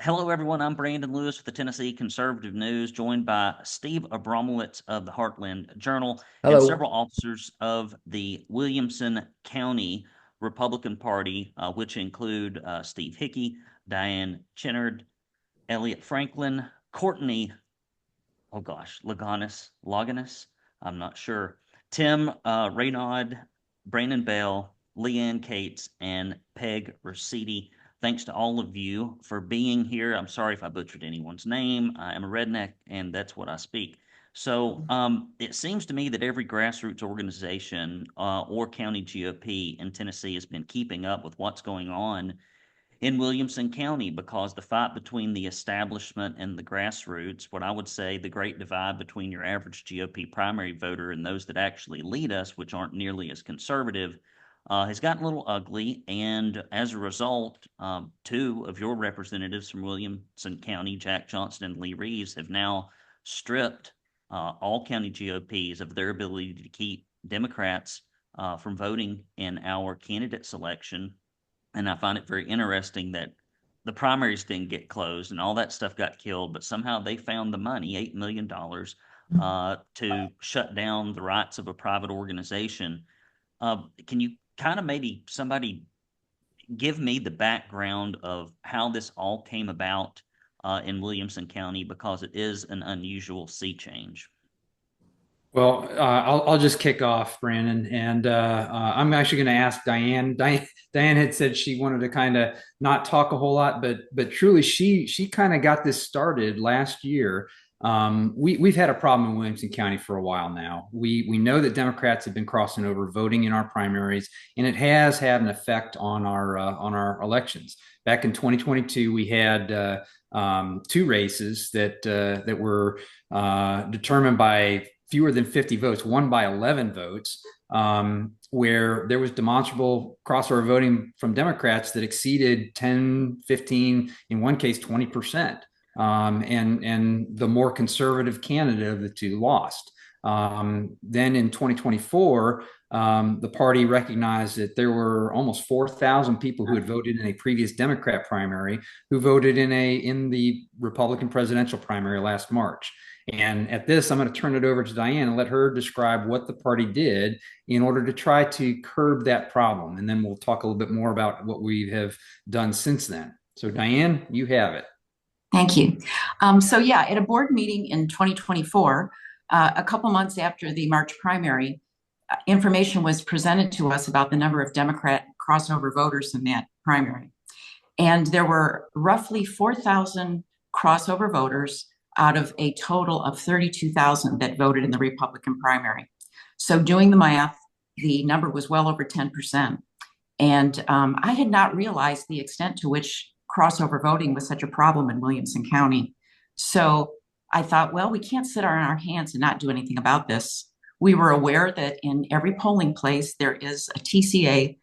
Hello, everyone. I'm Brandon Lewis with the Tennessee Conservative News, joined by Steve Abramowicz of the Heartland Journal and Hello. several officers of the Williamson County Republican Party, which include Steve Hickey, Diane Chenard, Elliott Franklin, Courtney, oh gosh, Laginess, I'm not sure, Tim Raynaud, Brandon Bell, Leanne Cates, and Peg Raciti. Thanks to all of you for being here. I'm sorry if I butchered anyone's name. I am a redneck, and that's what I speak. So it seems to me that every grassroots organization or county GOP in Tennessee has been keeping up with what's going on in Williamson County because the fight between the establishment and the grassroots, what I would say the great divide between your average GOP primary voter and those that actually lead us, which aren't nearly as conservative, has gotten a little ugly. And as a result, two of your representatives from Williamson County, Jack Johnson and Lee Reeves, have now stripped all county GOPs of their ability to keep Democrats from voting in our candidate selection. And I find it very interesting that the primaries didn't get closed and all that stuff got killed, but somehow they found the money, $8 million, to shut down the rights of a private organization. Can you kind of maybe somebody give me the background of how this all came about in Williamson County because it is an unusual sea change? Well, I'll just kick off, Brandon, and I'm actually going to ask Diane. Diane had said she wanted to kind of not talk a whole lot, but truly, she kind of got this started last year. We've had a problem in Williamson County for a while now. We know that Democrats have been crossing over voting in our primaries, and it has had an effect on our elections. Back in 2022, we had two races that were determined by fewer than 50 votes, won by 11 votes, where there was demonstrable crossover voting from Democrats that exceeded 10, 15, in one case, 20%. And the more conservative candidate of the two lost. Then in 2024, the party recognized that there were almost 4,000 people who had voted in a previous Democrat primary who voted in the Republican presidential primary last March. And at this, I'm going to turn it over to Diane and let her describe what the party did in order to try to curb that problem. And then we'll talk a little bit more about what we have done since then. So, Diane, you have it. Thank you. Yeah, at a board meeting in 2024, a couple months after the March primary, information was presented to us about the number of Democrat crossover voters in that primary. And there were roughly 4,000 crossover voters out of a total of 32,000 that voted in the Republican primary. So doing the math, the number was well over 10%. And I had not realized the extent to which crossover voting was such a problem in Williamson County. So I thought, well, we can't sit on our hands and not do anything about this. We were aware that in every polling place, there is a TCA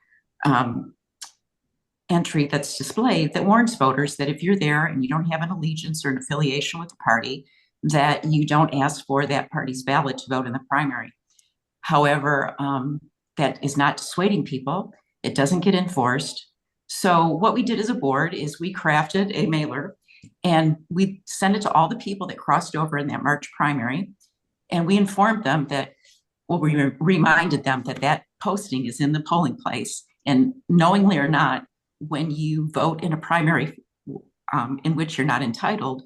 entry that's displayed that warns voters that if you're there and you don't have an allegiance or an affiliation with the party, that you don't ask for that party's ballot to vote in the primary. However, that is not dissuading people. It doesn't get enforced. So what we did as a board is we crafted a mailer and we sent it to all the people that crossed over in that March primary. And we informed them that, well, we reminded them that that posting is in the polling place. And knowingly or not, when you vote in a primary in which you're not entitled,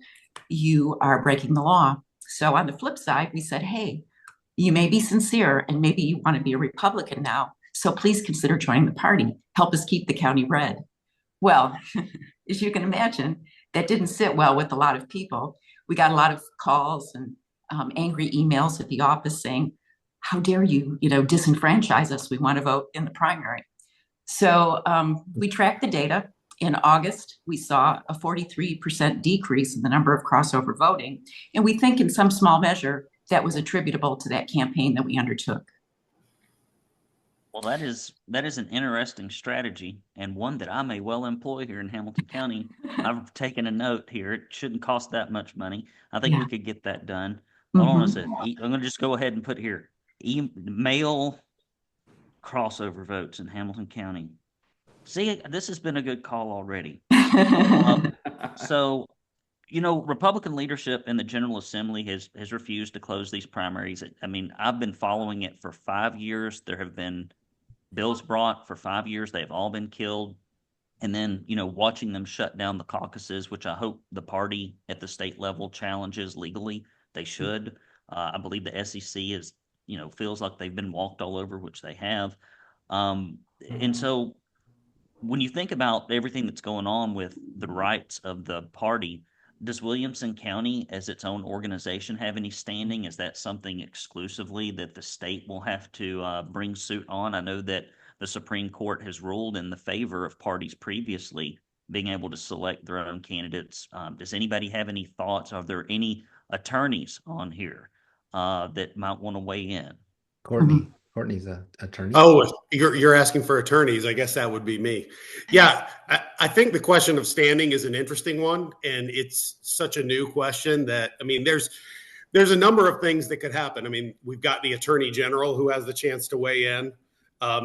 you are breaking the law. So on the flip side, we said, hey, you may be sincere and maybe you want to be a Republican now. So please consider joining the party. Help us keep the county red. Well, as you can imagine, that didn't sit well with a lot of people. We got a lot of calls and angry emails at the office saying, how dare you, disenfranchise us? We want to vote in the primary. So we tracked the data. In August, we saw a 43% decrease in the number of crossover voting. And we think in some small measure that was attributable to that campaign that we undertook. Well, that is an interesting strategy and one that I may well employ here in Hamilton County. I've taken a note here. It shouldn't cost that much money. I think we could get that done. Hold on a second. I'm going to just go ahead and put here mail crossover votes in Hamilton County. See, this has been a good call already. So, Republican leadership in the General Assembly has refused to close these primaries. I mean, I've been following it for 5 years. There have been bills brought for 5 years. They've all been killed. And then, watching them shut down the caucuses, which I hope the party at the state level challenges legally. They should. I believe the SEC is, feels like they've been walked all over, which they have. And so when you think about everything that's going on with the rights of the party, does Williamson County as its own organization have any standing? Is that something exclusively that the state will have to bring suit on? I know that the Supreme Court has ruled in the favor of parties previously being able to select their own candidates. Does anybody have any thoughts? Are there any attorneys on here that might want to weigh in? Courtney. Courtney's an attorney. Oh, you're asking for attorneys. I guess that would be me. Yeah, I think the question of standing is an interesting one, and it's such a new question that, I mean, there's a number of things that could happen. I mean, we've got the attorney general who has the chance to weigh in.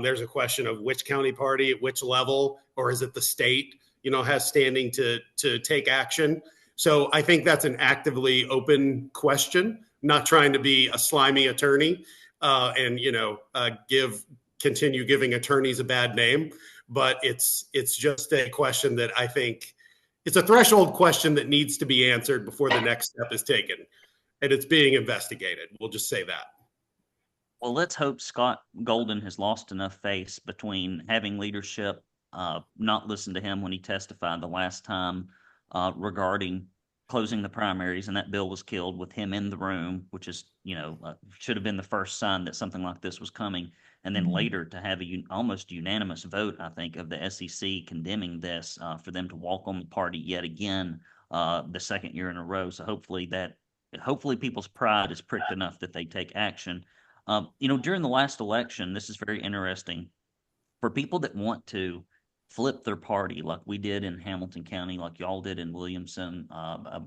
There's a question of which county party at which level, or is it the state, has standing to take action. So I think that's an actively open question, not trying to be a slimy attorney. And continue giving attorneys a bad name, but it's just a question that I think it's a threshold question that needs to be answered before the next step is taken, and it's being investigated. We'll just say that. Well, let's hope Scott Golden has lost enough face between having leadership not listen to him when he testified the last time regarding closing the primaries, and that bill was killed with him in the room, which is, should have been the first sign that something like this was coming. And then later to have a almost unanimous vote, I think, of the SEC condemning this for them to walk on the party yet again the second year in a row. So hopefully people's pride is pricked enough that they take action. During the last election, this is very interesting for people that want to flip their party like we did in Hamilton County, like y'all did in Williamson.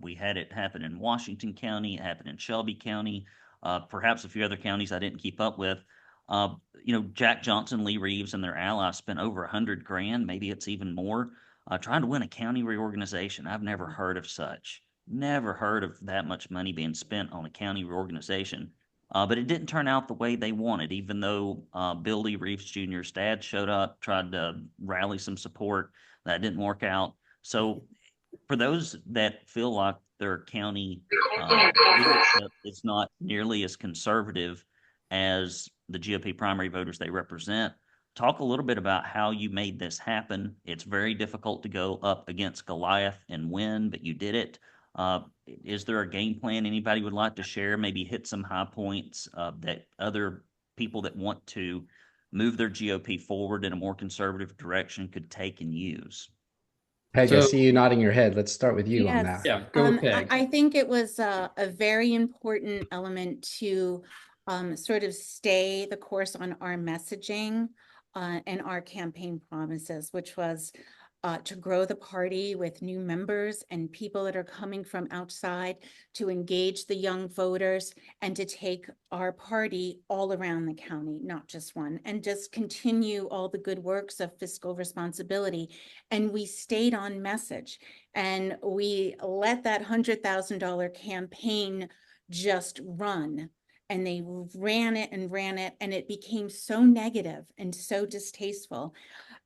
We had it happen in Washington County, it happened in Shelby County, perhaps a few other counties I didn't keep up with. Jack Johnson, Lee Reeves, and their allies spent over $100,000, maybe it's even more, trying to win a county reorganization. I've never heard of such. Never heard of that much money being spent on a county reorganization. But it didn't turn out the way they wanted, even though Bill Lee Reeves Jr.'s dad showed up, tried to rally some support. That didn't work out. So for those that feel like their county leadership is not nearly as conservative as the GOP primary voters they represent, talk a little bit about how you made this happen. It's very difficult to go up against Goliath and win, but you did it. Is there a game plan anybody would like to share? Maybe hit some high points that other people that want to move their GOP forward in a more conservative direction could take and use. Peg, I see you nodding your head. Let's start with you on that. Yeah, go with Peg. I think it was a very important element to sort of stay the course on our messaging and our campaign promises, which was to grow the party with new members and people that are coming from outside, to engage the young voters, and to take our party all around the county, not just one, and just continue all the good works of fiscal responsibility. And we stayed on message, and we let that $100,000 campaign just run. And they ran it, and it became so negative and so distasteful.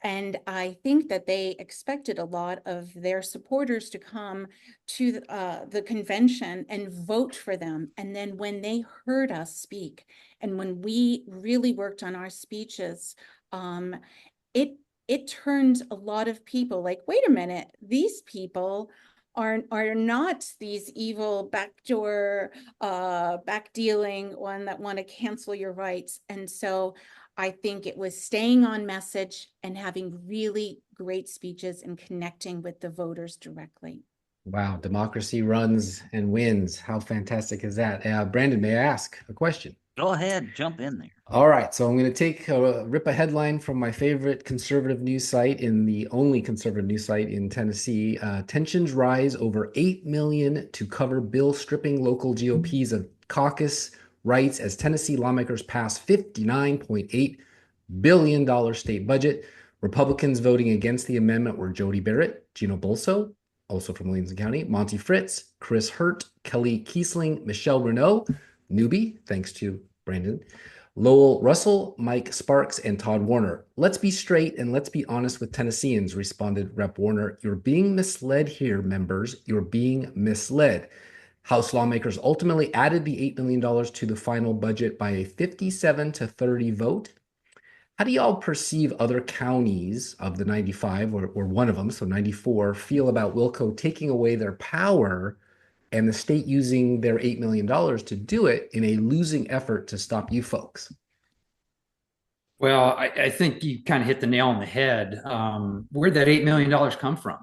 And I think that they expected a lot of their supporters to come to the convention and vote for them. And then when they heard us speak, and when we really worked on our speeches, it turned a lot of people like, wait a minute, these people are not these evil backdoor back dealing one that want to cancel your rights. And so I think it was staying on message and having really great speeches and connecting with the voters directly. Wow, democracy runs and wins. How fantastic is that? Brandon, may I ask a question? Go ahead, jump in there. All right, so I'm going to rip a headline from my favorite conservative news site, in the only conservative news site in Tennessee. Tensions rise over $8 million to cover bill stripping local GOPs of caucus rights as Tennessee lawmakers pass $59.8 billion state budget. Republicans voting against the amendment were Jody Barrett, Gino Bolso, also from Williamson County, Monty Fritz, Chris Hurt, Kelly Kiesling, Michelle Renault, newbie, thanks to Brandon, Lowell Russell, Mike Sparks, and Todd Warner. Let's be straight and let's be honest with Tennesseans, responded Rep. Warner. You're being misled here, members. You're being misled. House lawmakers ultimately added the $8 million to the final budget by a 57-30 vote. How do y'all perceive other counties of the 95 or one of them, so 94, feel about Wilco taking away their power and the state using their $8 million to do it in a losing effort to stop you folks? Well, I think you kind of hit the nail on the head. Where'd that $8 million come from?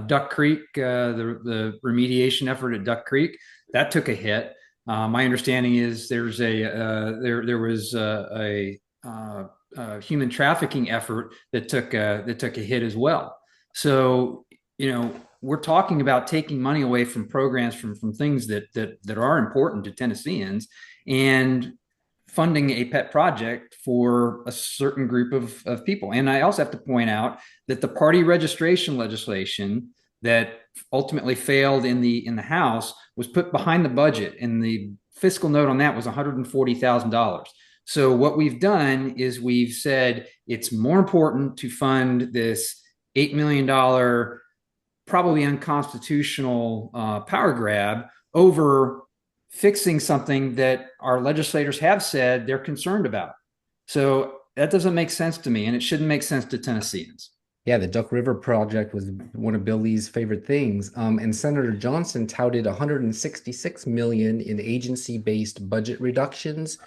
Duck Creek, the remediation effort at Duck Creek, that took a hit. My understanding is there was a human trafficking effort that took a hit as well. So, we're talking about taking money away from programs, from things that are important to Tennesseans, and funding a pet project for a certain group of people. And I also have to point out that the party registration legislation that ultimately failed in the House was put behind the budget, and the fiscal note on that was $140,000. So what we've done is we've said it's more important to fund this $8 million, probably unconstitutional power grab over fixing something that our legislators have said they're concerned about. So that doesn't make sense to me, and it shouldn't make sense to Tennesseans. Yeah, the Duck River project was one of Bill Lee's favorite things. And Senator Johnson touted $166 million in agency-based budget reductions.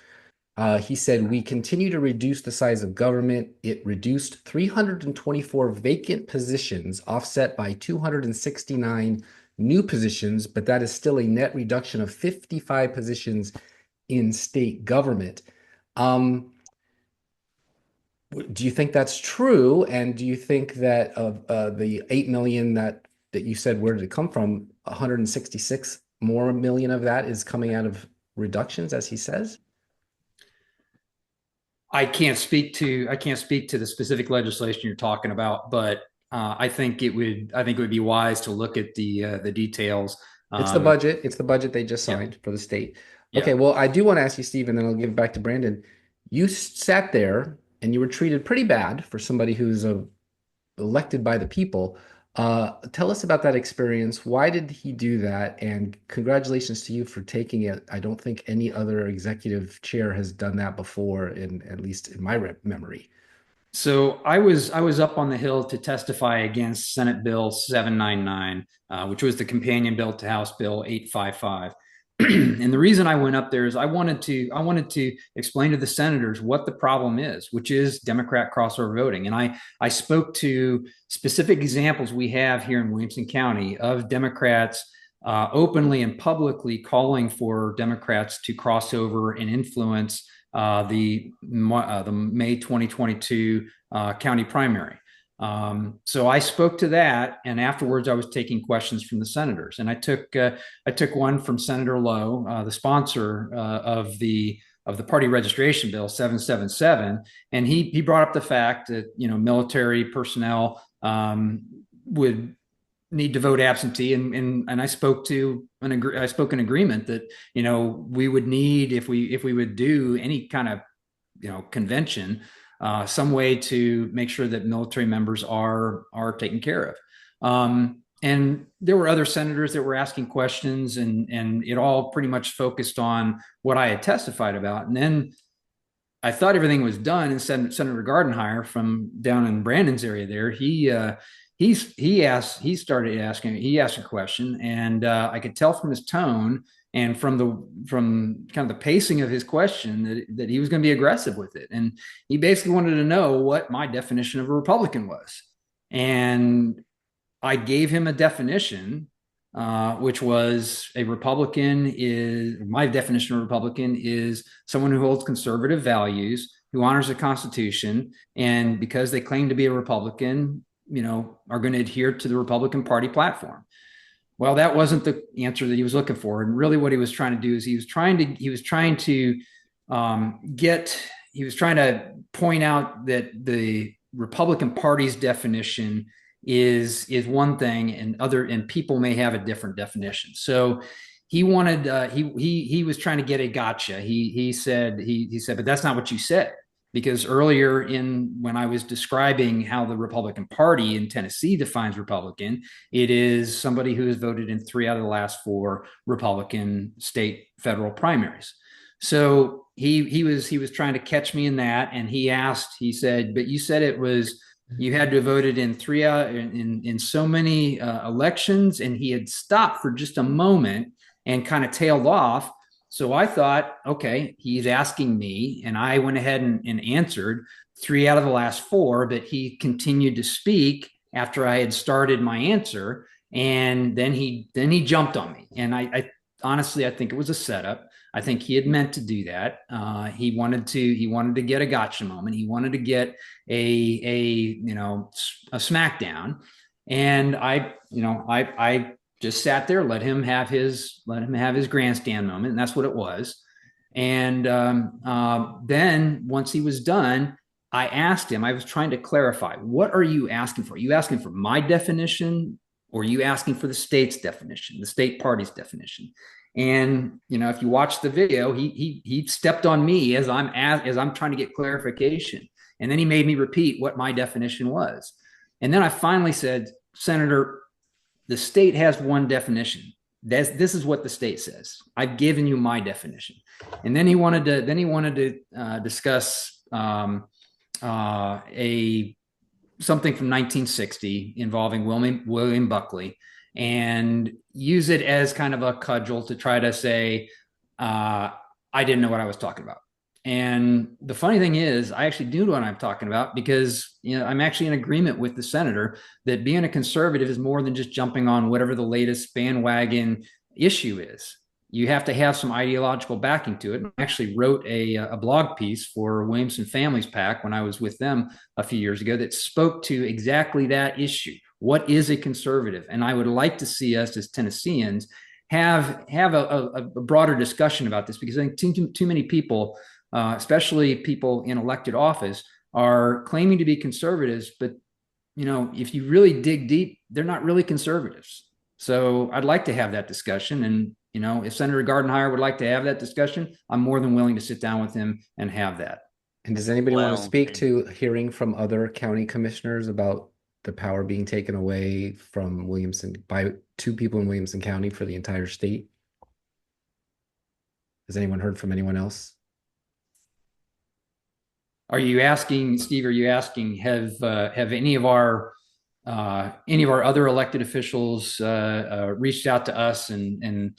He said, we continue to reduce the size of government. It reduced 324 vacant positions, offset by 269 new positions, but that is still a net reduction of 55 positions in state government. Do you think that's true? And do you think that of the 8 million that you said, where did it come from? 166 more million of that is coming out of reductions, as he says? I can't speak to the specific legislation you're talking about, but I think it would be wise to look at the details. It's the budget. It's the budget they just signed for the state. Okay, well, I do want to ask you, Steve, and then I'll give it back to Brandon. You sat there and you were treated pretty bad for somebody who's elected by the people. Tell us about that experience. Why did he do that? And congratulations to you for taking it. I don't think any other executive chair has done that before, at least in my memory. So I was up on the Hill to testify against Senate Bill 799, which was the companion bill to House Bill 855. And the reason I went up there is I wanted to explain to the senators what the problem is, which is Democrat crossover voting. And I spoke to specific examples we have here in Williamson County of Democrats openly and publicly calling for Democrats to cross over and influence the May 2022 county primary. So I spoke to that, and afterwards I was taking questions from the senators, and I took one from Senator Lowe, the sponsor of the party registration bill 777, and he brought up the fact that military personnel would need to vote absentee, and I spoke in agreement that we would need, if we would do any kind of convention, some way to make sure that military members are taken care of. And there were other senators that were asking questions, and it all pretty much focused on what I had testified about. And then I thought everything was done, and Senator Gardenhire from down in Brandon's area there, he asked a question, and I could tell from his tone and from kind of the pacing of his question that he was going to be aggressive with it. And he basically wanted to know what my definition of a Republican was. And I gave him a definition, which was my definition of a Republican is someone who holds conservative values, who honors the Constitution, and because they claim to be a Republican, are going to adhere to the Republican Party platform. Well, that wasn't the answer that he was looking for. And really what he was trying to do is he was trying to point out that the Republican Party's definition is one thing, and people may have a different definition. So he wanted he was trying to get a gotcha. He said, but that's not what you said, because earlier when I was describing how the Republican Party in Tennessee defines Republican, it is somebody who has voted in 3 out of the last 4 Republican state federal primaries. So he was trying to catch me in that, and he said, but you said it was, you had to have voted in 3 out in so many elections, and he had stopped for just a moment and kind of tailed off. So I thought, okay, he's asking me, and I went ahead and answered 3 out of the last 4, but he continued to speak after I had started my answer, and then he jumped on me, and I honestly, I think it was a setup. I think he had meant to do that. He wanted to get a gotcha moment. He wanted to get a smackdown, and I just sat there, let him have his grandstand moment, and that's what it was. And then once he was done, I asked him. I was trying to clarify, what are you asking for? Are you asking for my definition, or are you asking for the state's definition, the state party's definition? And if you watch the video, he stepped on me as I'm trying to get clarification, and then he made me repeat what my definition was. And then I finally said, Senator, the state has one definition. This is what the state says. I've given you my definition. And then he wanted to discuss something from 1960 involving William Buckley, and use it as kind of a cudgel to try to say, I didn't know what I was talking about. And the funny thing is, I actually do know what I'm talking about, because I'm actually in agreement with the senator that being a conservative is more than just jumping on whatever the latest bandwagon issue is. You have to have some ideological backing to it. I actually wrote a blog piece for Williamson Families PAC when I was with them a few years ago that spoke to exactly that issue. What is a conservative? And I would like to see us as Tennesseans have a broader discussion about this, because I think too many people, especially people in elected office, are claiming to be conservatives, but if you really dig deep, they're not really conservatives. So I'd like to have that discussion, and if Senator Gardenhire would like to have that discussion, I'm more than willing to sit down with him and have that. And does anybody want to speak to hearing from other county commissioners about the power being taken away from Williamson by 2 people in Williamson County for the entire state? Has anyone heard from anyone else? Are you asking, Steve? Are you asking, have any of our other elected officials reached out to us and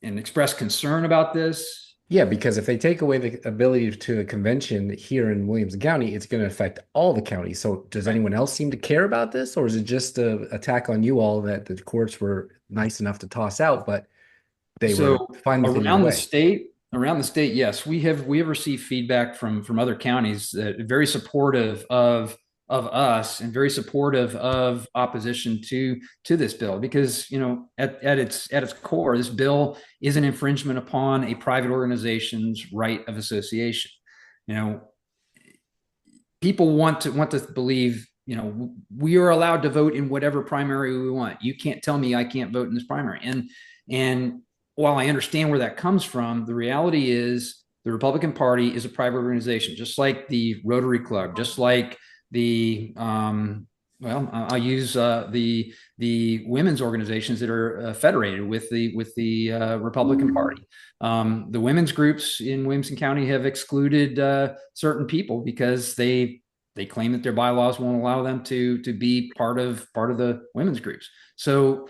expressed concern about this? Yeah, because if they take away the ability to a convention here in Williamson County, it's going to affect all the counties. So does anyone else seem to care about this, or is it just an attack on you all that the courts were nice enough to toss out, but they were fine with around the state? Around the state, yes, we have received feedback from other counties that are very supportive of us and very supportive of opposition to this bill, because at its core, this bill is an infringement upon a private organization's right of association. People want to believe we are allowed to vote in whatever primary we want. You can't tell me I can't vote in this primary. And while I understand where that comes from, the reality is the Republican Party is a private organization, just like the Rotary Club, just like the I'll use the women's organizations that are federated with the Republican Party. The women's groups in Williamson County have excluded certain people because they claim that their bylaws won't allow them to be part of the women's groups. So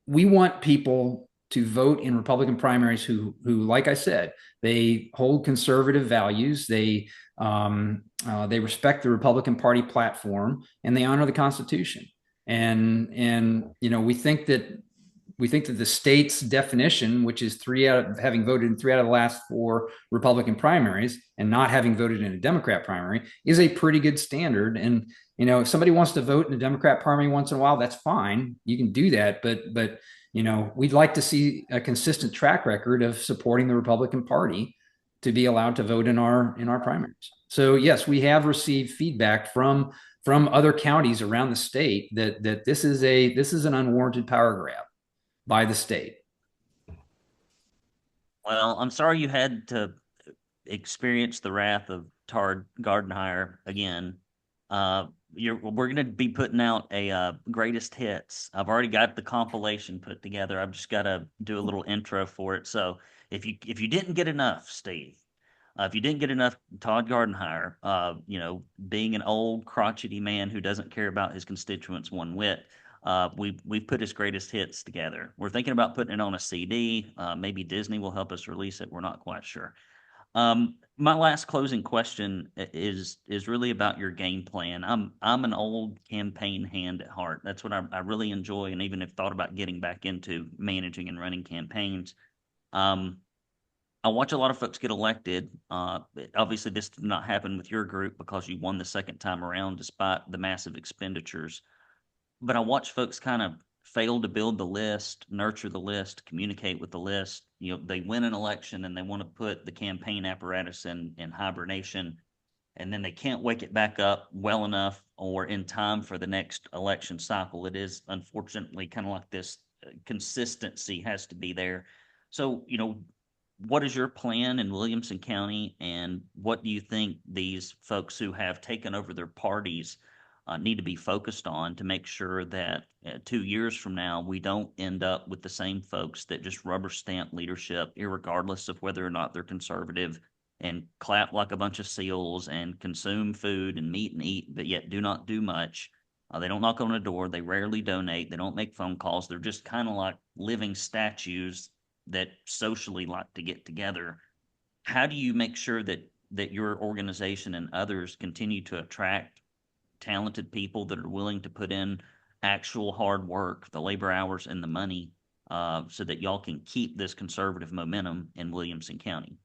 we want people to vote in Republican primaries who, like I said, they hold conservative values. They respect the Republican Party platform, and they honor the Constitution. And we think that the state's definition, which is having voted in 3 out of the last 4 Republican primaries and not having voted in a Democrat primary, is a pretty good standard. And if somebody wants to vote in a Democrat primary once in a while, that's fine. You can do that, but we'd like to see a consistent track record of supporting the Republican Party to be allowed to vote in our primaries. So yes, we have received feedback from other counties around the state that this is an unwarranted power grab by the state. Well, I'm sorry you had to experience the wrath of Tard Gardenhire again. We're going to be putting out a greatest hits. I've already got the compilation put together. I've just got to do a little intro for it. So if you didn't get enough, Steve, if you didn't get enough Todd Gardenhire, being an old crotchety man who doesn't care about his constituents one whit, we've put his greatest hits together. We're thinking about putting it on a CD. Maybe Disney will help us release it. We're not quite sure. My last closing question is really about your game plan. I'm an old campaign hand at heart. That's what I really enjoy, and even have thought about getting back into managing and running campaigns. I watch a lot of folks get elected. Obviously, this did not happen with your group because you won the second time around despite the massive expenditures. But I watch folks kind of fail to build the list, nurture the list, communicate with the list. They win an election and they want to put the campaign apparatus in hibernation, and then they can't wake it back up well enough or in time for the next election cycle. It is unfortunately kind of like this consistency has to be there. So, what is your plan in Williamson County, and what do you think these folks who have taken over their parties need to be focused on to make sure that 2 years from now, we don't end up with the same folks that just rubber stamp leadership, irregardless of whether or not they're conservative, and clap like a bunch of seals and consume food and meet and eat, but yet do not do much. They don't knock on a door. They rarely donate. They don't make phone calls. They're just kind of like living statues that socially like to get together. How do you make sure that your organization and others continue to attract talented people that are willing to put in actual hard work, the labor hours and the money, so that y'all can keep this conservative momentum in Williamson County?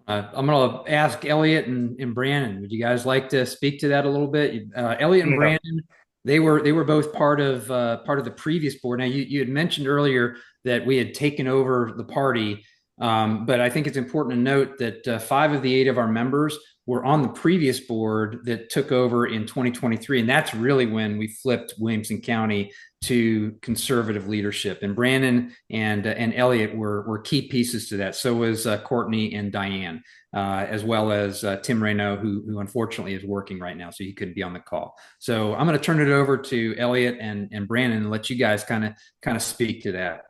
I'm going to ask Elliott and Brandon. Would you guys like to speak to that a little bit? Elliott and Brandon, they were both part of the previous board. Now you had mentioned earlier that we had taken over the party, but I think it's important to note that 5 of the 8 of our members were on the previous board that took over in 2023, and that's really when we flipped Williamson County to conservative leadership. And Brandon and Elliott were key pieces to that. So was Courtney and Diane, as well as Tim Reynaud, who unfortunately is working right now, so he couldn't be on the call. So I'm going to turn it over to Elliott and Brandon and let you guys kind of speak to that.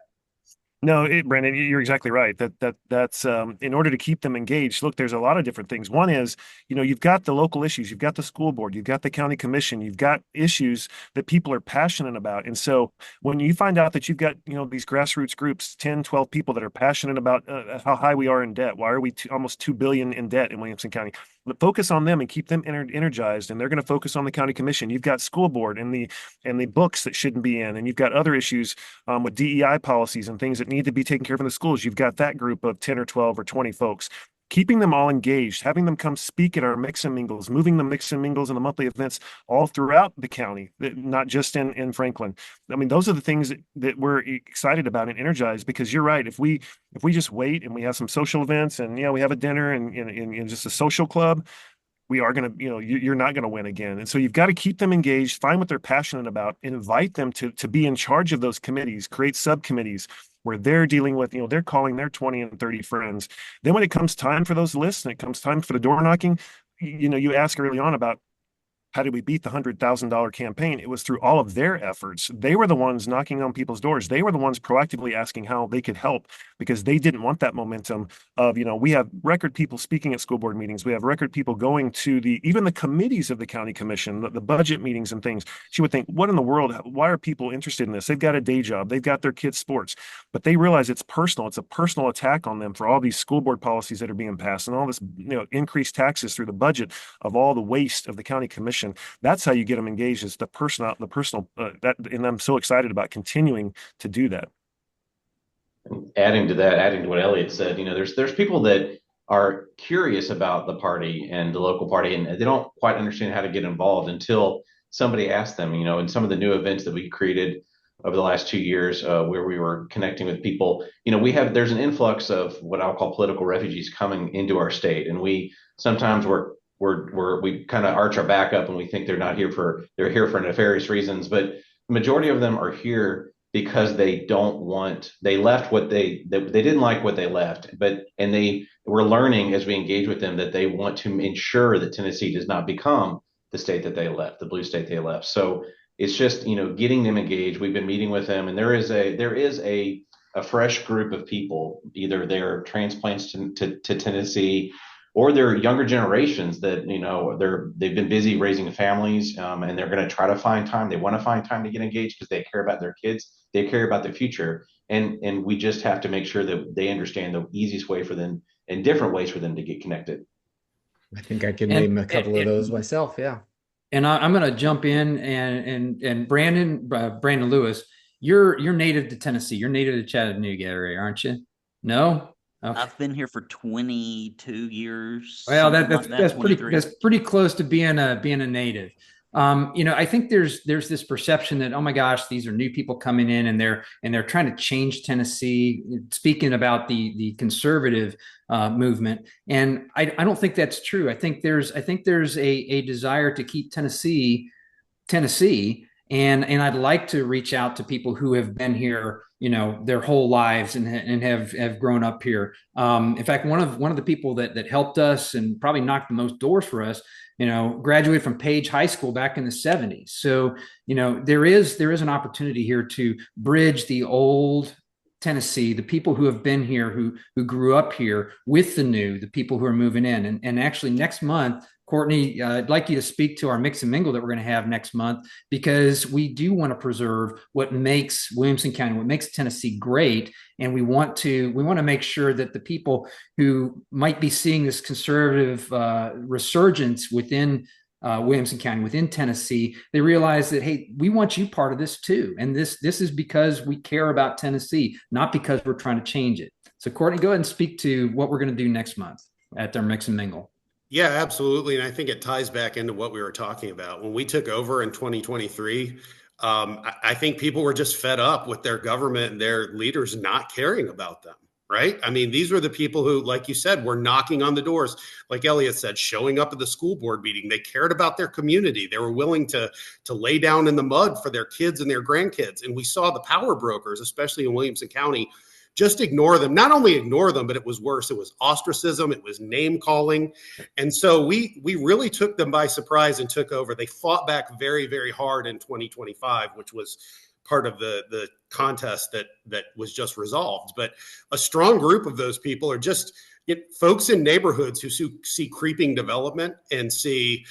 No, Brandon, you're exactly right. That's in order to keep them engaged. Look, there's a lot of different things. One is, you've got the local issues, you've got the school board, you've got the county commission, you've got issues that people are passionate about. And so when you find out that you've got, these grassroots groups, 10, 12 people that are passionate about how high we are in debt. Why are we almost $2 billion in debt in Williamson County? But focus on them and keep them energized, and they're going to focus on the county commission. You've got school board and the books that shouldn't be in, and you've got other issues with DEI policies and things that need to be taken care of in the schools. You've got that group of 10 or 12 or 20 folks. Keeping them all engaged, having them come speak at our mix and mingles, moving the mix and mingles and the monthly events all throughout the county, not just in Franklin. I mean, those are the things that we're excited about and energized, because you're right. If we just wait and we have some social events and, we have a dinner and just a social club, we are going to, you're not going to win again. And so you've got to keep them engaged, find what they're passionate about, and invite them to be in charge of those committees, create subcommittees where they're dealing with, they're calling their 20 and 30 friends. Then when it comes time for those lists and it comes time for the door knocking, you ask early on about, how did we beat the $100,000 campaign? It was through all of their efforts. They were the ones knocking on people's doors. They were the ones proactively asking how they could help, because they didn't want that momentum of, we have record people speaking at school board meetings. We have record people going to even the committees of the county commission, the budget meetings and things. She would think, what in the world? Why are people interested in this? They've got a day job. They've got their kids' sports, but they realize it's personal. It's a personal attack on them for all these school board policies that are being passed and all this, increased taxes through the budget of all the waste of the county commission. That's how you get them engaged, is the personal, and I'm so excited about continuing to do that. Adding to what Elliott said, there's people that are curious about the party and the local party, and they don't quite understand how to get involved until somebody asks them, and some of the new events that we created over the last 2 years, where we were connecting with people. There's an influx of what I'll call political refugees coming into our state, and we sometimes we kind of arch our back up and we think they're here for nefarious reasons, but the majority of them are here because they left what they didn't like what they left, and they were learning as we engage with them that they want to ensure that Tennessee does not become the state that they left, the blue state they left. So it's just, getting them engaged. We've been meeting with them, and there is a fresh group of people, either they're transplants to Tennessee, or they're younger generations that, they've been busy raising families, and they're going to try to find time. They want to find time to get engaged because they care about their kids. They care about their future. And we just have to make sure that they understand the easiest way for them and different ways for them to get connected. I think I can name a couple of those myself. Yeah. And I'm going to jump in and Brandon Lewis, you're native to Tennessee. You're native to Chattanooga area, aren't you? No? Okay. I've been here for 22 years. Well, that's pretty close to being a native. I think there's this perception that, oh my gosh, these are new people coming in and they're trying to change Tennessee. Speaking about the conservative movement, and I don't think that's true. I think there's a desire to keep Tennessee, and I'd like to reach out to people who have been here, their whole lives and have grown up here. In fact, one of the people that helped us and probably knocked the most doors for us, graduated from Page High School back in the 70s. So, there is an opportunity here to bridge the old Tennessee, the people who have been here, who grew up here, with the people who are moving in. And actually next month, Courtney, I'd like you to speak to our mix and mingle that we're going to have next month, because we do want to preserve what makes Williamson County, what makes Tennessee great. And we want to make sure that the people who might be seeing this conservative resurgence within Williamson County, within Tennessee, they realize that, hey, we want you part of this too. And this is because we care about Tennessee, not because we're trying to change it. So Courtney, go ahead and speak to what we're going to do next month at their mix and mingle. Yeah, absolutely. And I think it ties back into what we were talking about. When we took over in 2023, I think people were just fed up with their government and their leaders not caring about them, right? I mean, these were the people who, like you said, were knocking on the doors, like Elliott said, showing up at the school board meeting. They cared about their community. They were willing to lay down in the mud for their kids and their grandkids. And we saw the power brokers, especially in Williamson County, just ignore them. Not only ignore them, but it was worse. It was ostracism. It was name calling. And so we really took them by surprise and took over. They fought back very, very hard in 2025, which was part of the contest that was just resolved. But a strong group of those people are just folks in neighborhoods who see creeping development and see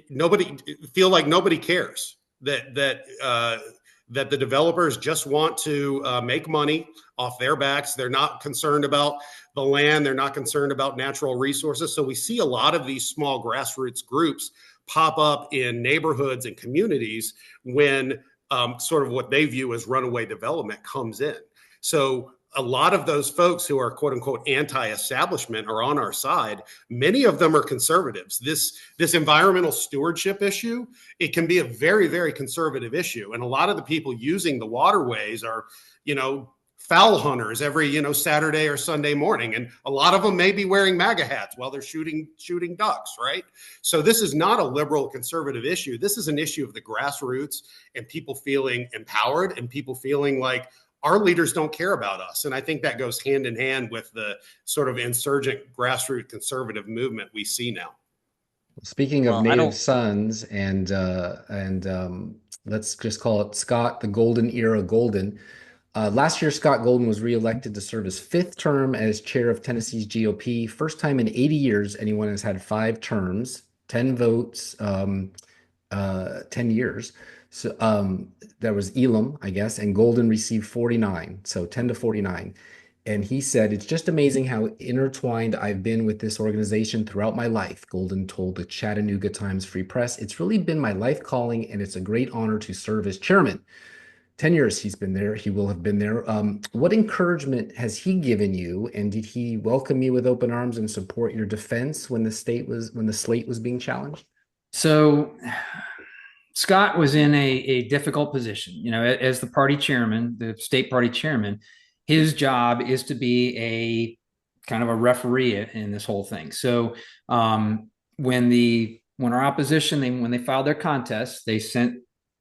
nobody cares, that the developers just want to make money off their backs. They're not concerned about the land. They're not concerned about natural resources. So we see a lot of these small grassroots groups pop up in neighborhoods and communities when sort of what they view as runaway development comes in. So a lot of those folks who are quote unquote anti-establishment are on our side. Many of them are conservatives. This environmental stewardship issue, it can be a very, very conservative issue. And a lot of the people using the waterways are, fowl hunters every, Saturday or Sunday morning. And a lot of them may be wearing MAGA hats while they're shooting ducks, right? So this is not a liberal conservative issue. This is an issue of the grassroots and people feeling empowered and people feeling like, our leaders don't care about us. And I think that goes hand in hand with the sort of insurgent grassroots conservative movement we see now. Speaking of native sons and let's just call it Scott, the golden era golden. Last year, Scott Golden was reelected to serve his fifth term as chair of Tennessee's GOP. First time in 80 years, anyone has had 5 terms, 10 votes, 10 years. So that was Elam, I guess, and Golden received 49, so 10 to 49. And he said, "It's just amazing how intertwined I've been with this organization throughout my life," Golden told the Chattanooga Times Free Press. "It's really been my life calling, and it's a great honor to serve as chairman." 10 years he's been there. He will have been there. What encouragement has he given you? And did he welcome you with open arms and support your defense when the slate was being challenged? So Scott was in a difficult position. You know, as the party chairman, the state party chairman, his job is to be a kind of a referee in this whole thing. So when our opposition, when they filed their contest, they sent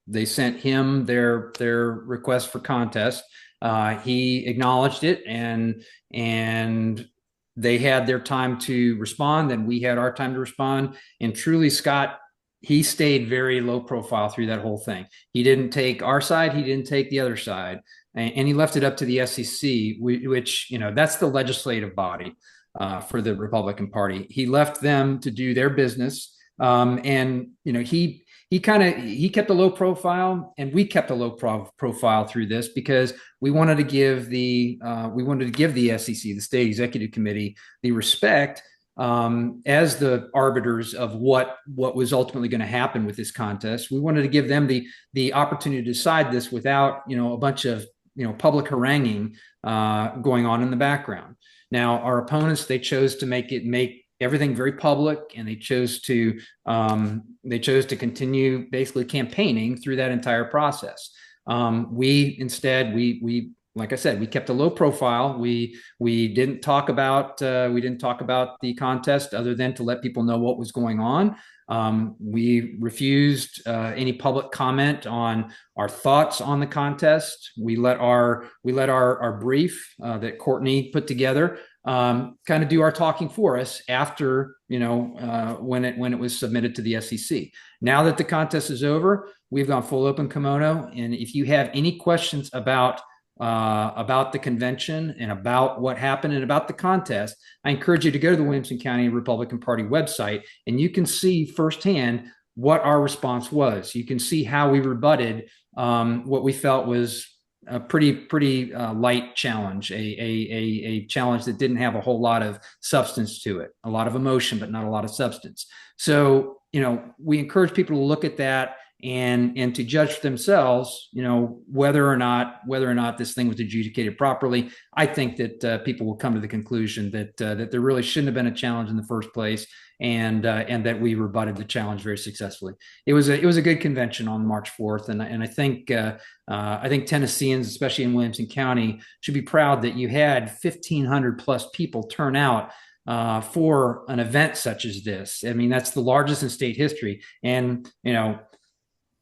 him their request for contest. He acknowledged it, and they had their time to respond, and we had our time to respond. And truly, Scott, he stayed very low profile through that whole thing. He didn't take our side, he didn't take the other side, and he left it up to the SEC, which, you know, that's the legislative body for the Republican Party. He left them to do their business, and you know, he kept a low profile, and we kept a low profile through this because we wanted to give the SEC, the State Executive Committee, the respect as the arbiters of what was ultimately going to happen with this contest. We wanted to give them the opportunity to decide this without, you know, a bunch of, you know, public haranguing going on in the background. Now, our opponents, they chose to make everything very public, and they chose to continue basically campaigning through that entire process. We instead, like I said, we kept a low profile. We didn't talk about the contest other than to let people know what was going on. We refused any public comment on our thoughts on the contest. We let our brief that Courtney put together kind of do our talking for us after, you know, when it was submitted to the SEC. Now that the contest is over, we've gone full open kimono. And if you have any questions about the convention and about what happened and about the contest, I encourage you to go to the Williamson County Republican Party website, and you can see firsthand what our response was. You can see how we rebutted what we felt was a pretty light challenge, a challenge that didn't have a whole lot of substance to it, a lot of emotion, but not a lot of substance. So, you know, we encourage people to look at that and to judge for themselves, you know, whether or not this thing was adjudicated properly. I think that people will come to the conclusion that there really shouldn't have been a challenge in the first place, and that we rebutted the challenge very successfully. It was a good convention on March 4th, and I think Tennesseans, especially in Williamson County, should be proud that you had 1,500 plus people turn out for an event such as this. I mean, that's the largest in state history, and, you know,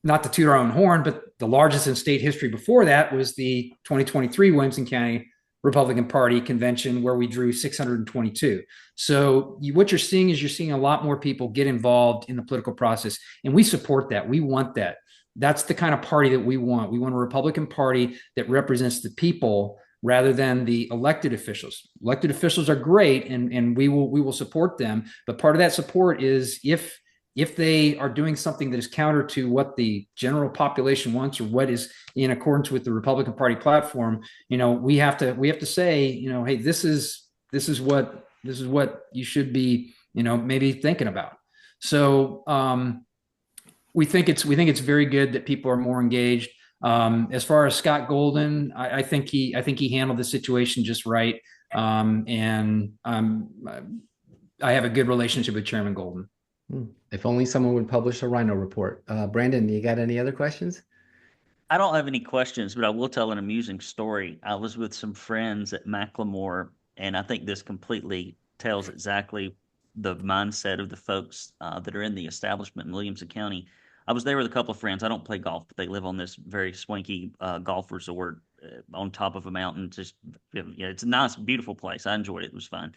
not to toot our own horn, but the largest in state history before that was the 2023 Williamson County Republican Party convention, where we drew 622. So what you're seeing is a lot more people get involved in the political process, and we support that. We want that. That's the kind of party that we want. We want a Republican Party that represents the people rather than the elected officials. Elected officials are great, and we will support them. But part of that support is if they are doing something that is counter to what the general population wants, or what is in accordance with the Republican Party platform, you know, we have to say, you know, hey, this is what you should be, you know, maybe thinking about. So we think it's very good that people are more engaged. As far as Scott Golden, I think he handled the situation just right, and I have a good relationship with Chairman Golden. If only someone would publish a rhino report. Brandon, you got any other questions? I don't have any questions, but I will tell an amusing story. I was with some friends at Macklemore, and I think this completely tells exactly the mindset of the folks that are in the establishment in Williamson County. I was there with a couple of friends. I don't play golf, but they live on this very swanky golf resort on top of a mountain. Just, yeah, it's a nice, beautiful place. I enjoyed it. It was fun.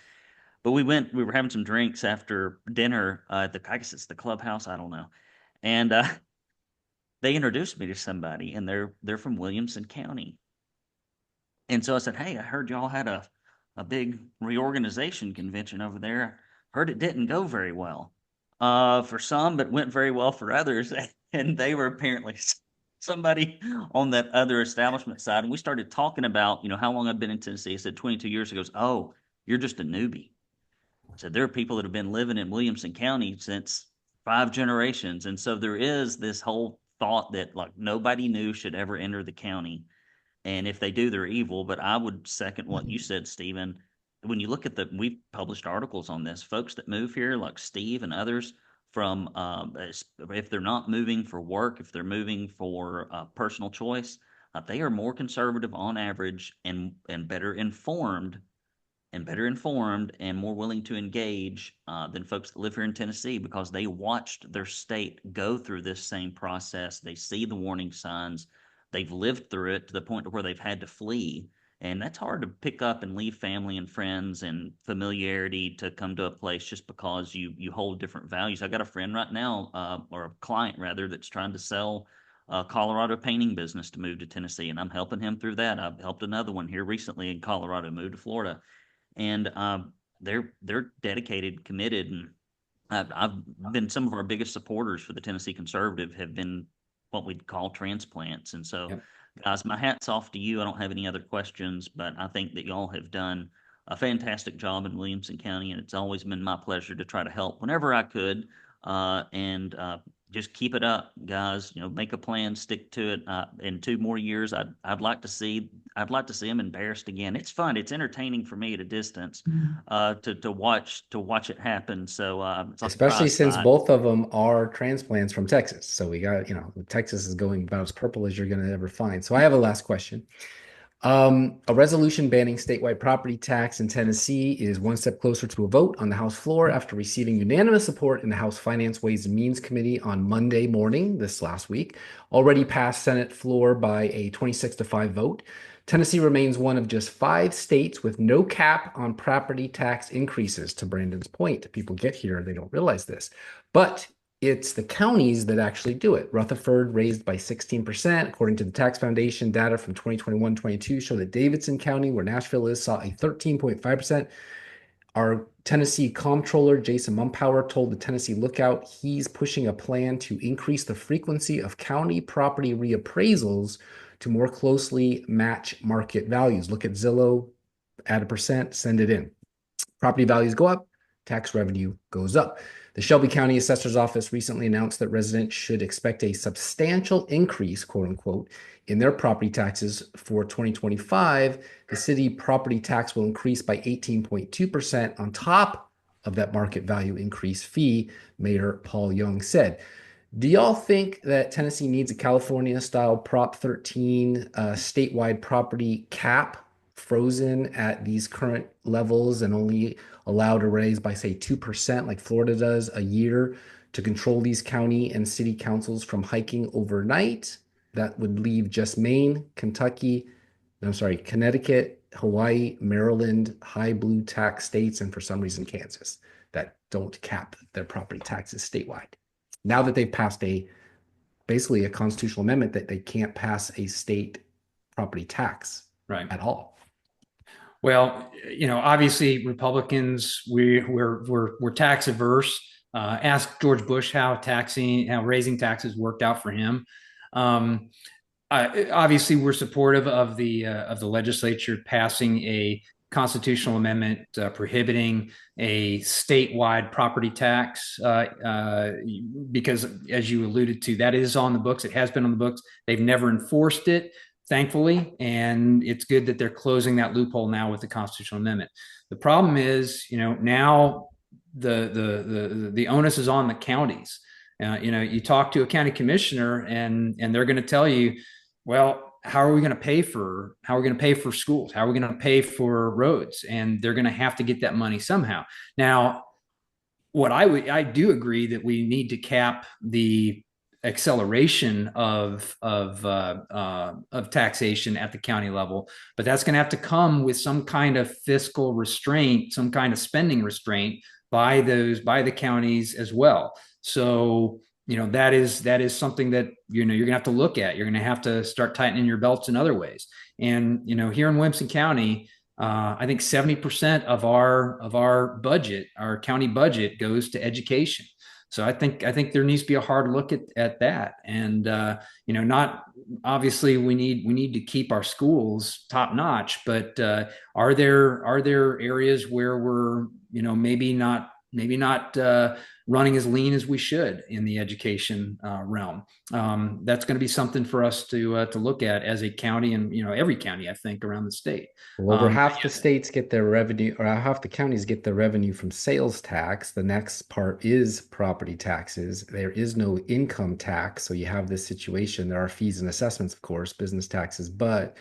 But we were having some drinks after dinner at I guess it's the clubhouse, I don't know. And they introduced me to somebody, and they're from Williamson County. And so I said, hey, I heard y'all had a big reorganization convention over there. Heard it didn't go very well for some, but went very well for others. And they were apparently somebody on that other establishment side. And we started talking about, you know, how long I've been in Tennessee. I said 22 years ago. Oh, you're just a newbie. So there are people that have been living in Williamson County since 5 generations. And so there is this whole thought that, like, nobody new should ever enter the county. And if they do, they're evil. But I would second what you said, Stephen. When you look at we've published articles on this, folks that move here, like Steve and others, from if they're not moving for work, if they're moving for personal choice, they are more conservative on average and better informed and more willing to engage than folks that live here in Tennessee, because they watched their state go through this same process. They see the warning signs. They've lived through it to the point where they've had to flee. And that's hard to pick up and leave family and friends and familiarity to come to a place just because you hold different values. I got a friend right now, or a client rather, that's trying to sell a Colorado painting business to move to Tennessee, and I'm helping him through that. I've helped another one here recently in Colorado move to Florida, and they're dedicated, committed, and I've been some of our biggest supporters for the Tennessee Conservative have been what we'd call transplants, and so. Yep. Guys, my hat's off to you. I don't have any other questions, but I think that y'all have done a fantastic job in Williamson County, and it's always been my pleasure to try to help whenever I could. And just keep it up, guys. You know, make a plan, stick to it. In 2 more years, I'd like to see them embarrassed again. It's fun. It's entertaining for me at a distance to watch it happen. So especially since both of them are transplants from Texas. So we got, Texas is going about as purple as you're going to ever find. So I have a last question. A resolution banning statewide property tax in Tennessee is one step closer to a vote on the House floor after receiving unanimous support in the House Finance, Ways and Means Committee on Monday morning this last week. Already passed Senate floor by a 26-5 vote. Tennessee remains one of just 5 states with no cap on property tax increases. To Brandon's point, people get here, they don't realize this. But it's the counties that actually do it. Rutherford raised by 16%. According to the Tax Foundation, data from 2021-22 show that Davidson County, where Nashville is, saw a 13.5%. Our Tennessee comptroller, Jason Mumpower, told the Tennessee Lookout he's pushing a plan to increase the frequency of county property reappraisals to more closely match market values. Look at Zillow, add a percent, send it in. Property values go up, tax revenue goes up. The Shelby County Assessor's Office recently announced that residents should expect a substantial increase, quote unquote, in their property taxes for 2025. The city property tax will increase by 18.2% on top of that market value increase fee, Mayor Paul Young said. Do y'all think that Tennessee needs a California-style Prop 13 statewide property cap frozen at these current levels and only allowed to raise by, say, 2% like Florida does a year to control these county and city councils from hiking overnight? That would leave just Maine, Connecticut, Hawaii, Maryland, high blue tax states, and for some reason Kansas that don't cap their property taxes statewide. Now that they've passed basically a constitutional amendment that they can't pass a state property tax at all. Well, obviously Republicans, we're tax averse. Ask George Bush how raising taxes worked out for him. Obviously, we're supportive of the legislature passing a constitutional amendment prohibiting a statewide property tax because, as you alluded to, that is on the books. It has been on the books. They've never enforced it, thankfully, and it's good that they're closing that loophole now with the constitutional amendment. The problem is, now the onus is on the counties. You talk to a county commissioner and they're going to tell you, well, how are we going to pay for schools? How are we going to pay for roads? And they're going to have to get that money somehow. Now, I do agree that we need to cap the acceleration of taxation at the county level, but that's going to have to come with some kind of fiscal restraint, some kind of spending restraint by the counties as well. So, that is something that, you're going to have to look at. You're going to have to start tightening your belts in other ways. And, here in Williamson County, I think 70% of our budget, our county budget, goes to education. So I think there needs to be a hard look at that. And, not obviously we need to keep our schools top notch, but are there areas where we're, maybe not maybe not running as lean as we should in the education realm. That's going to be something for us to look at as a county, and every county, I think, around the state. Well, over half the states get their revenue, or half the counties get their revenue from sales tax. The next part is property taxes. There is no income tax. So you have this situation. There are fees and assessments, of course, business taxes, but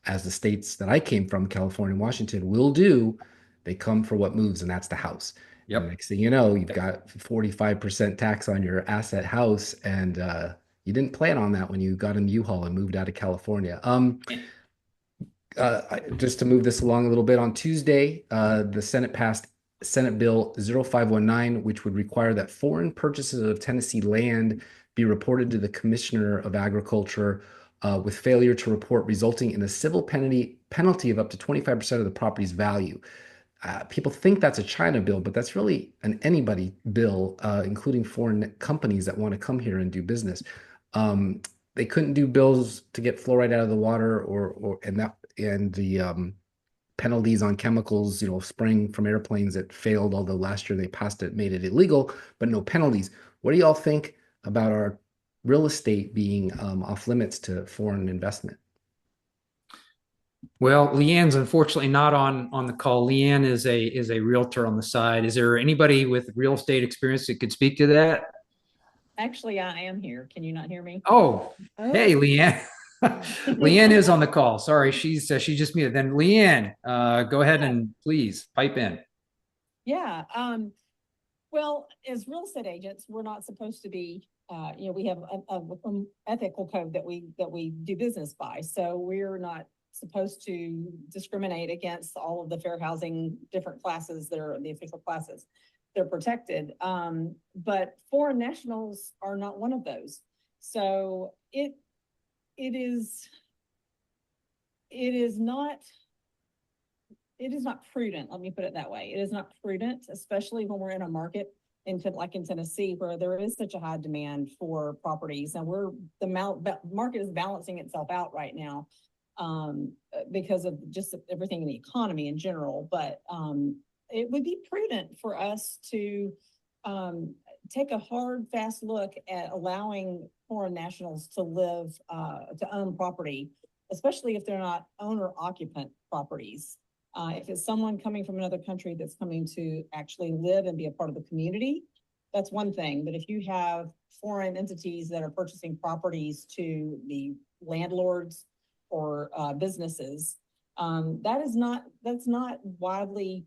as the states that I came from, California and Washington, will do, they come for what moves, and that's the house. Yep. And next thing you know, you've got 45% tax on your asset house, and you didn't plan on that when you got in U-Haul and moved out of California. Just to move this along a little bit, on Tuesday, the Senate passed Senate Bill 0519, which would require that foreign purchases of Tennessee land be reported to the Commissioner of Agriculture with failure to report, resulting in a civil penalty of up to 25% of the property's value. People think that's a China bill, but that's really an anybody bill, including foreign companies that want to come here and do business. They couldn't do bills to get fluoride out of the water, and the penalties on chemicals, spraying from airplanes that failed. Although last year they passed it, made it illegal, but no penalties. What do y'all think about our real estate being off limits to foreign investment? Well, Leanne's unfortunately not on the call. Leanne is a realtor on the side. Is there anybody with real estate experience that could speak to that? Actually, I am here. Can you not hear me? Oh. Hey, Leanne. Leanne is on the call. Sorry, she just muted. Then Leanne, go ahead and please pipe in. Yeah. Well, as real estate agents, we're not supposed to be. We have an ethical code that we do business by. So we're not supposed to discriminate against all of the fair housing different classes that are the official classes. They're protected. But foreign nationals are not one of those. So it is not prudent. Let me put it that way. It is not prudent, especially when we're in a market like in Tennessee, where there is such a high demand for properties, and the market is balancing itself out right now because of just everything in the economy in general. But it would be prudent for us to take a hard, fast look at allowing foreign nationals to live, to own property, especially if they're not owner-occupant properties. If it's someone coming from another country that's coming to actually live and be a part of the community, that's one thing. But if you have foreign entities that are purchasing properties to be landlords or businesses, that's not widely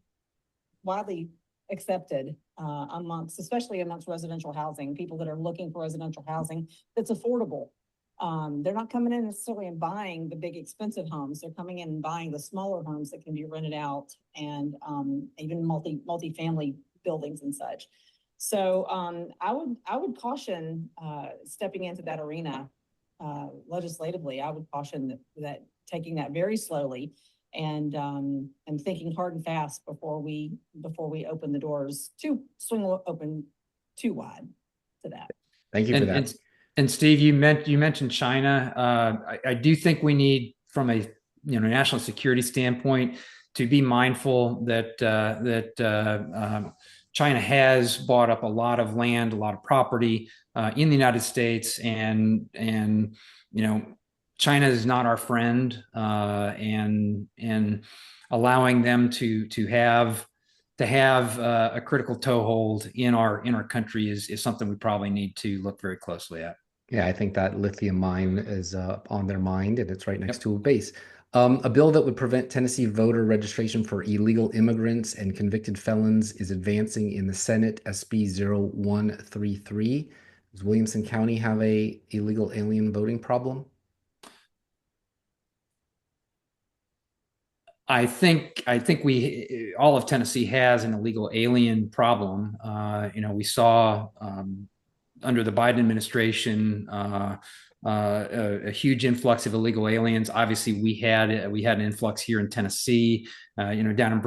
accepted especially amongst residential housing, people that are looking for residential housing that's affordable. They're not coming in necessarily and buying the big expensive homes. They're coming in and buying the smaller homes that can be rented out, and even multi-family buildings and such. So I would caution stepping into that arena legislatively. I would caution that taking that very slowly and thinking hard and fast before we open the doors swing open too wide to that. Thank you for that. And Steve, you mentioned China. I do think we need, from a national security standpoint, to be mindful that China has bought up a lot of land, a lot of property in the United States, and China is not our friend, and allowing them to have a critical toehold in our country is something we probably need to look very closely at. Yeah, I think that lithium mine is on their mind, and it's right next to a base. A bill that would prevent Tennessee voter registration for illegal immigrants and convicted felons is advancing in the Senate, SB 0133. Does Williamson County have a illegal alien voting problem? I think all of Tennessee has an illegal alien problem. We saw under the Biden administration a huge influx of illegal aliens. Obviously, we had an influx here in Tennessee, down in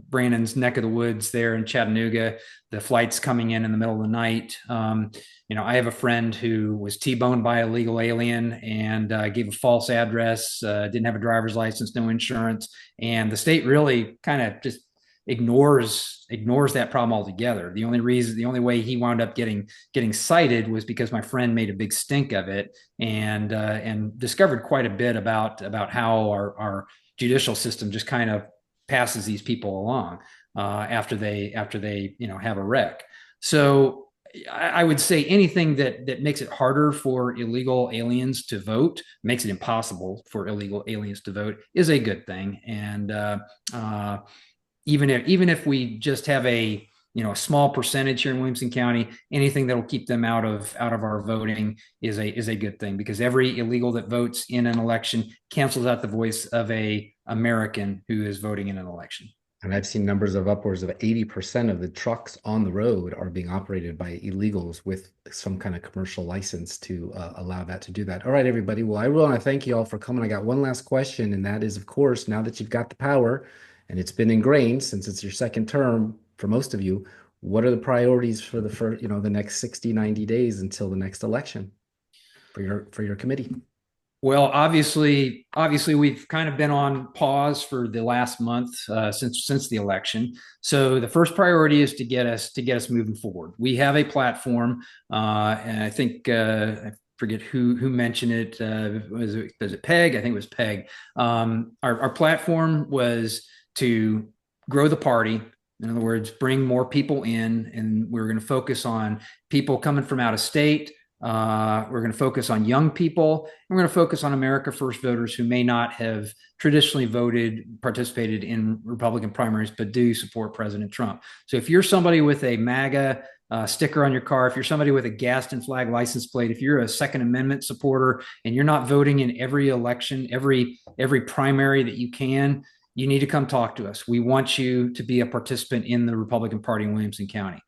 Brandon's neck of the woods there in Chattanooga. The flights coming in the middle of the night. I have a friend who was T-boned by a illegal alien and gave a false address, didn't have a driver's license, no insurance, and the state really kind of just ignores that problem altogether. The only way he wound up getting cited was because my friend made a big stink of it and discovered quite a bit about how our judicial system just kind of passes these people along after they have a wreck. So I would say anything that makes it harder for illegal aliens to vote, makes it impossible for illegal aliens to vote, is a good thing. And even if we just have a small percentage here in Williamson County, anything that will keep them out of our voting is a good thing, because every illegal that votes in an election cancels out the voice of a American who is voting in an election. And I've seen numbers of upwards of 80% of the trucks on the road are being operated by illegals with some kind of commercial license to allow that to do that. All right, everybody. Well, I want to thank you all for coming. I got one last question, and that is, of course, now that you've got the power and it's been ingrained since it's your second term for most of you, what are the priorities for the next 60, 90 days until the next election for your committee? Well, obviously, we've kind of been on pause for the last month since the election. So the first priority is to get us moving forward. We have a platform, and I think I forget who mentioned it. Was it Peg? I think it was Peg. Our platform was to grow the party. In other words, bring more people in, and we're going to focus on people coming from out of state. We're going to focus on young people. We're going to focus on America First voters who may not have traditionally participated in Republican primaries, but do support President Trump. So if you're somebody with a MAGA sticker on your car, if you're somebody with a Gaston flag license plate, if you're a Second Amendment supporter and you're not voting in every election, every primary that you can, you need to come talk to us. We want you to be a participant in the Republican Party in Williamson County.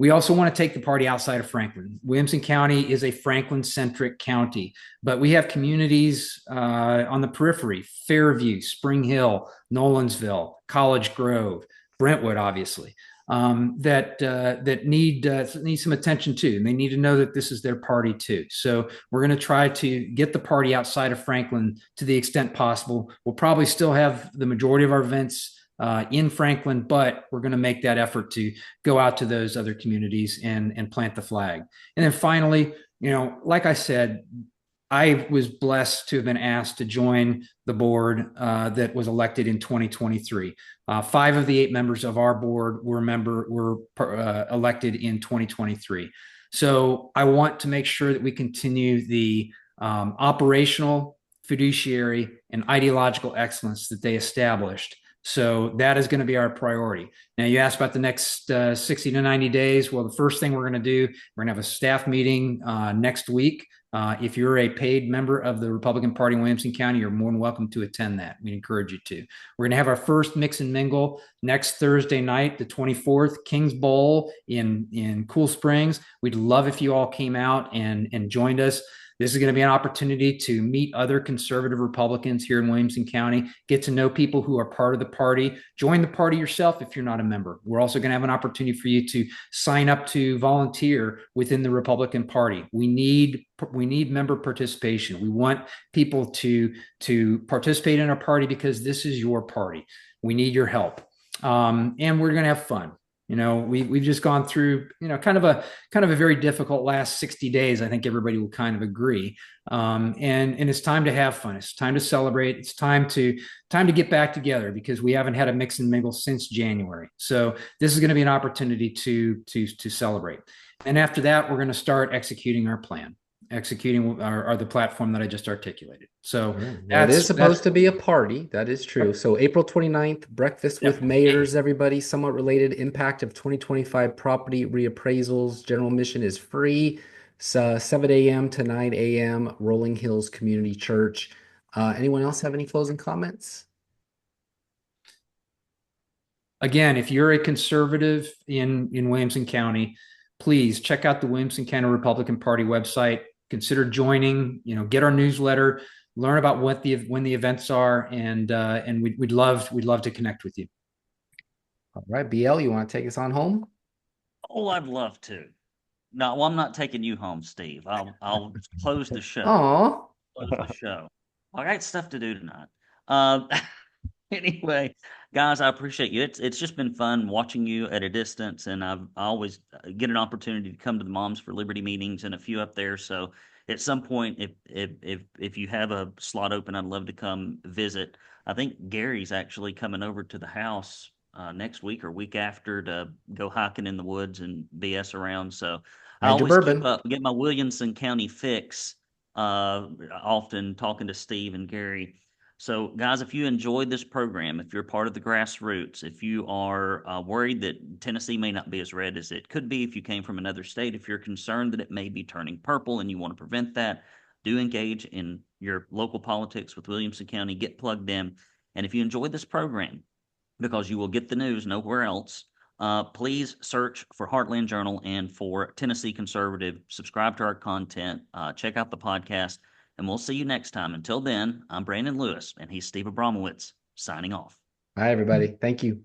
We also want to take the party outside of Franklin. Williamson County is a Franklin-centric county, but we have communities on the periphery: Fairview, Spring Hill, Nolansville, College Grove, Brentwood, obviously, that need some attention too, and they need to know that this is their party too. So we're going to try to get the party outside of Franklin to the extent possible. We'll probably still have the majority of our events in Franklin, but we're going to make that effort to go out to those other communities and plant the flag. And then finally, like I said, I was blessed to have been asked to join the board that was elected in 2023. 5 of the 8 members of our board were elected in 2023. So I want to make sure that we continue the operational, fiduciary, and ideological excellence that they established. So that is going to be our priority. Now, you asked about the next 60 to 90 days. Well, the first thing we're going to do, we're going to have a staff meeting next week. If you're a paid member of the Republican Party in Williamson County, you're more than welcome to attend that. We encourage you to. We're going to have our first mix and mingle next Thursday night, the 24th, Kings Bowl in Cool Springs. We'd love if you all came out and joined us. This is going to be an opportunity to meet other conservative Republicans here in Williamson County, get to know people who are part of the party, join the party yourself if you're not a member. We're also going to have an opportunity for you to sign up to volunteer within the Republican Party. We need member participation. We want people to participate in our party because this is your party. We need your help. And we're going to have fun. We've just gone through, kind of a very difficult last 60 days. I think everybody will kind of agree. And it's time to have fun. It's time to celebrate. It's time to get back together because we haven't had a mix and mingle since January. So this is going to be an opportunity to celebrate. And after that, we're going to start executing our plan. Executing the platform that I just articulated. So it is supposed to be a party. That is true. So April 29th, breakfast with mayors, everybody, somewhat related. Impact of 2025 property reappraisals. General admission is free. 7 a.m. to 9 a.m. Rolling Hills Community Church. Anyone else have any closing comments? Again, if you're a conservative in Williamson County, please check out the Williamson County Republican Party website. Consider joining, get our newsletter, learn about when the events are, and we'd love to connect with you. All right, BL, you want to take us on home? Oh, I'd love to. No, well, I'm not taking you home, Steve. I'll close the show. Aw. Close the show. I got stuff to do tonight. Anyway, guys, I appreciate you. It's just been fun watching you at a distance, and I always get an opportunity to come to the Moms for Liberty meetings and a few up there. So at some point, if you have a slot open, I'd love to come visit. I think Gary's actually coming over to the house next week or week after to go hiking in the woods and BS around. So I Hide your always keep bourbon. up, get my Williamson County fix. Often talking to Steve and Gary. So, guys, if you enjoyed this program, if you're part of the Grassroots, if you are worried that Tennessee may not be as red as it could be if you came from another state, if you're concerned that it may be turning purple and you want to prevent that, do engage in your local politics with Williamson County, get plugged in. And if you enjoyed this program, because you will get the news nowhere else, please search for Heartland Journal and for Tennessee Conservative. Subscribe to our content, check out the podcast, and we'll see you next time. Until then, I'm Brandon Lewis, and he's Steve Abramowicz, signing off. Bye, everybody. Thank you.